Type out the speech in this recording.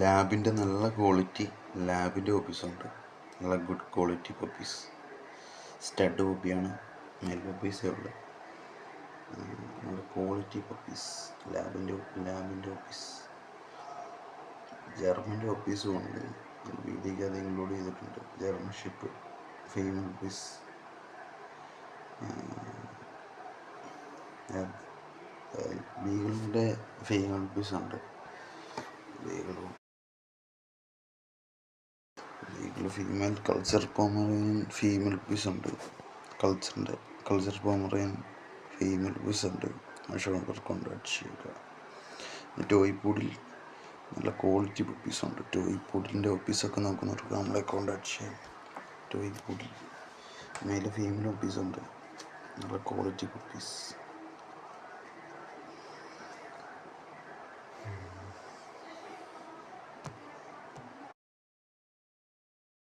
ലാബിൻ്റെ നല്ല ക്വാളിറ്റി ലാബിൻ്റെ ഓഫീസുണ്ട്. നല്ല ഗുഡ് ക്വാളിറ്റി പപ്പീസ്. സ്റ്റഡ് പപ്പിയാണ്. മെയിൽ പപ്പീസേ ഉള്ളു. നല്ല ക്വാളിറ്റി പപ്പീസ്. ലാബിൻ്റെ ഓഫീസ്. ജർമ്മൻ്റെ ഓഫീസും ഉണ്ട്. വീഡിയോയ്ക്ക് അത് ഇൻക്ലൂഡ് ചെയ്തിട്ടുണ്ട്. German shepherd female puppies. ബീഗിളിൻ്റെ ഫീമെയിൽ പപ്പീസ് ഉണ്ട്. Beagle female culture Pomeranian female puppies ഉണ്ട്. കൾച്ചർ പോമറേനിയൻ ഫീമെയിൽ പപ്പീസ് ഉണ്ട്. ആവശ്യമുള്ളവർ കോൺടാക്ട് ചെയ്യുക. ടോയ് പൂഡിൽ നല്ല ക്വാളിറ്റി പപ്പീസുണ്ട്. ടോയ് പൂഡിലിൻ്റെ ഓഫീസൊക്കെ നോക്കുന്നവർക്ക് നമ്മളെ കോൺടാക്ട് ചെയ്യാം. ടോയ് പൂഡിൽ മെയിൽ ഫീമെയിൽ പപ്പീസുണ്ട്. നല്ല ക്വാളിറ്റി പപ്പീസ്.